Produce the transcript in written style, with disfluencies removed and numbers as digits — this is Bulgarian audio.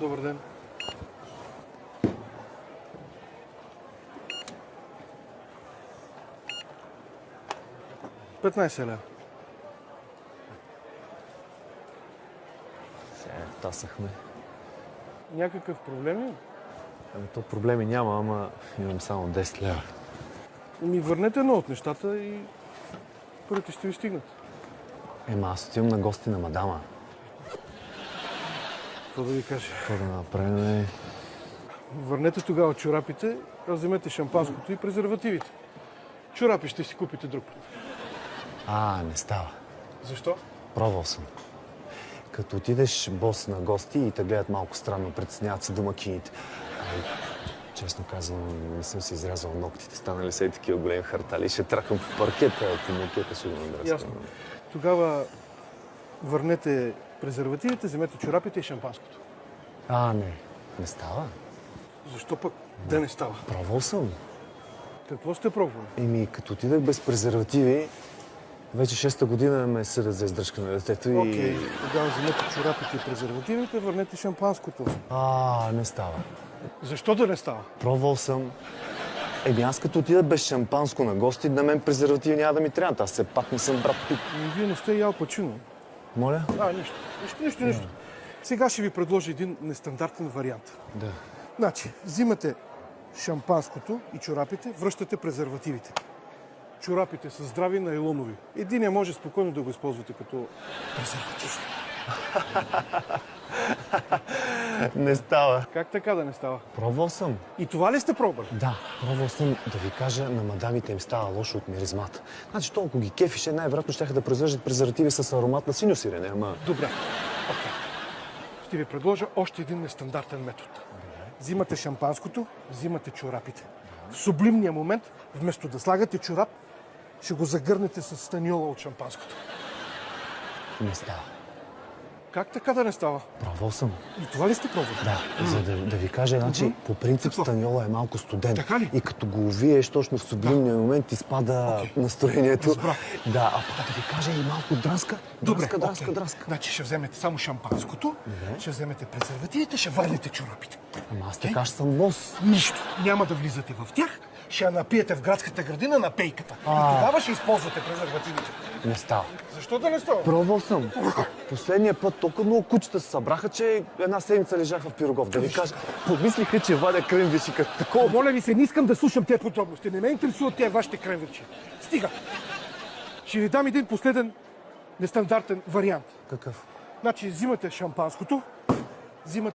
Добър ден. 15 лева. Сега тасахме. Някакъв проблем ли? Ами то проблеми няма, ама имам само 10 лева. Ми върнете едно от нещата и парите ще ви стигнат. Ема аз отивам на гости на мадама. Какво да ви кажа? Какво да направим? Върнете тогава чорапите, а вземете шампанското и презервативите. Чорапи ще си купите друг път. Не става. Защо? Пробвал съм. Като отидеш бос на гости и те гледат малко странно, притесняват се домакините. Честно казвам, не съм си изрязал ногтите. Станали са и такива големи хартали. Ще тракам по паркета, по макета ще го надраскам. Ясно. Тогава върнете презервативите, вземете чорапите и шампанското. Не става. Защо пък да не става? Пробвал съм. Какво сте пробвали? Като отидах без презервативи, вече 6-та година ме съдят за издръжка на детето и... Окей, тогава вземете чорапите и презервативите, върнете шампанското. Не става. Защо да не става? Пробвал съм. Аз като отида без шампанско на гости, на мен презервативи няма да ми трябват. Аз все пак не съм брат Пит. Вие не сте ял пачино. Моля? Нищо. Сега ще ви предложа един нестандартен вариант. Да. Значи, взимате шампанското и чорапите, връщате презервативите. Чорапите са здрави найлонови. Единия може спокойно да го използвате като презерватив. Не става. Как така да не става? Пробвал съм. И това ли сте пробвали? Да, пробвал съм да ви кажа, на мадамите им става лошо от миризмата. Значи, толкова ги кефише, най-вероятно щяха да произвеждат презервативи с аромат на синьо сирене, ама... Добре. Окей. Ще ви предложа още един нестандартен метод. Взимате шампанското, взимате чорапите. В сублимния момент, вместо да слагате чорап, ще го загърнете с станиола от шампанското. Не става. Как така да не става? Пробвал съм. И това ли сте пробвали? Да, за да ви кажа, значи, по принцип Какво? станиола е малко студен. Така ли? И като го увиеш точно в сублимния момент, ти спада настроението. Разбрах. Да, а пък да ви кажа и малко драска. Драска. Значи ще вземете само шампанското, ще вземете презервативите, ще вадите чорапите. Ама аз така ще съм бос. Нищо. Няма да влизате в тях, ще я напиете в градската градина на пейката. И тогава ще използвате презервативите. Не става. Защо да не става? Пробвал съм. Последния път толкова много кучета се събраха, че една седмица лежах в Пирогов. Да ви кажа, помислиха, че вадя кренвирши като такова. Моля ви се, не искам да слушам тези подробности. Не ме интересуват тези вашите кренвирчи. Стига. Ще ви дам един последен нестандартен вариант. Какъв? Значи, взимате шампанското, взимате